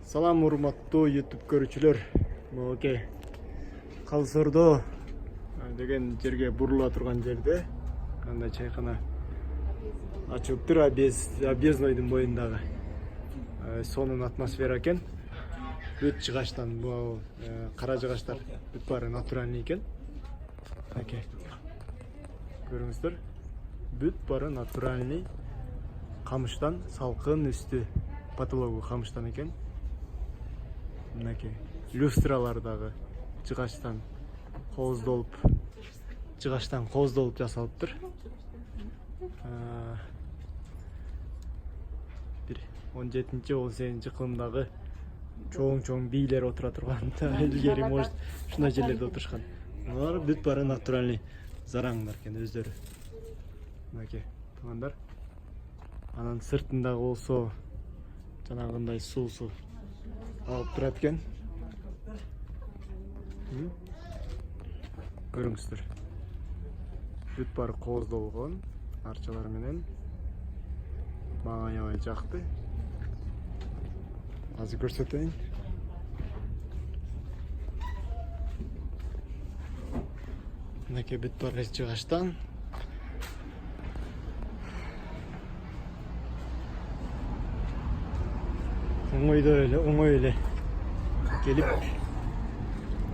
Салам урматтуу YouTube көрүүчүлөр. Моке Калсордо деген жерге бурула турган жерде андай чайкана ачылыптыр, объездойдун боюндагы. Сонун атмосфера экен. Бүт жыгачтан бул кара жыгачтар бүт баары натуральный экен. Аке. Көрүңүздөр. Бүт баары натуральный камыштан, салкын үстү патологу камыштан экен. Мынакей люстралар дагы жыгачтан кооздолуп жасалыптыр. Бир 17-18 кылымдагы чоң бийлер отура турган илгери может ушундай жерлерде отурушкан. Алар бүт баары натуральный зараңдар экен өздөрү. Мынакей туугандар. Анан сыртындагы болсо жанагындай суусу алып турат экен. Көрүңүздөр. Бүт баары кооздолгон арчалар менен. Мага аябай жакты. Азыр көрсөтөйүн. Мынакей бүт баары жыгачтан. Оңой эле келип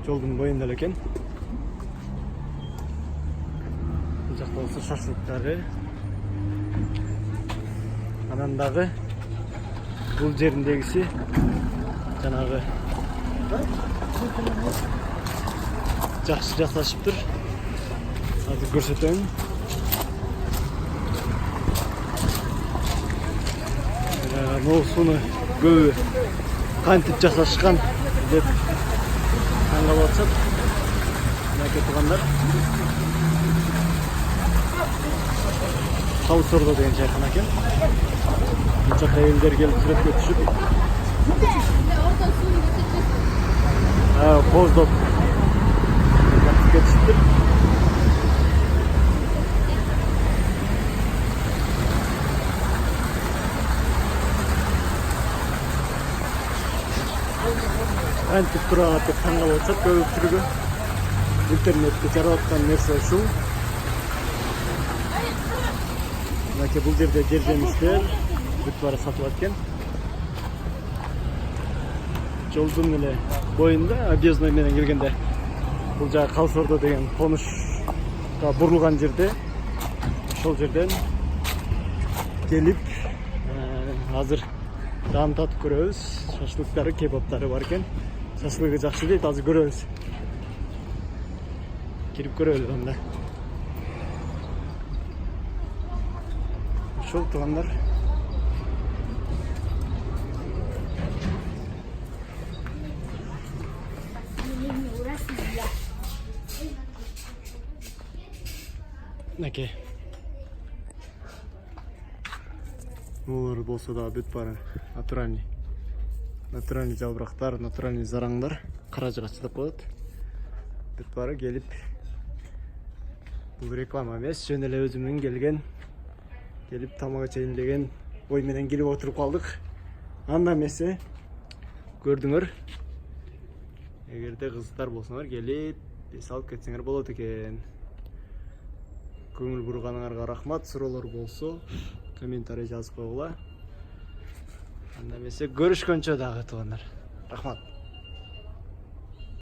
жолдун боюнда экен. Бул жакта болсо шашлыктары. Анан дагы бул жериндегиси жанагы жакшы жасашыптыр. Азыр көрсөтөйүн. Моусуну көбү кантип жасашкан деп таң калып атышат. Мынакей туугандар. Калсордо деген чайкана экен. Мынча элдер келип сүрөткө түшүп. Кооздоп кетиштир. Антип турат деп таң калып атышат көпчүлүгү. Интернетте жарап аткан нерсе ушул. Мынакей бул жерде жемиштер бүт баары сатылат экен. Жолдун эле боюнда объездной менен келгенде бул жагы Калсордо деген конушка бурулган жерде, ошол жерден келип азыр таам татып көрөбүз. Шашлыктары, кебаптары бар экен. Шашлыгы жакшы дейт, азыр көрөбүз. Кирип көрөлү анда. Ошол туугандар. Мынакей. Булар болсо да бүт баары натуральный жалбырактар, натуральный зараңдар, кара жыгач деп коет. Бүт баары келип. Бул реклама эмес, жөн эле өзүмдүн келип тамак ичейин деген ой менен келип отуруп калдык. Анда эмесе көрдүңөр. Эгерде кыздар болсоңор келип эс алып кетсеңер болот экен. Көңүл бурганыңарга рахмат. Суроолор болсо комментарий жазып койгула. Анда эмесе көрүшкөнчө дагы туугандар. Рахмат.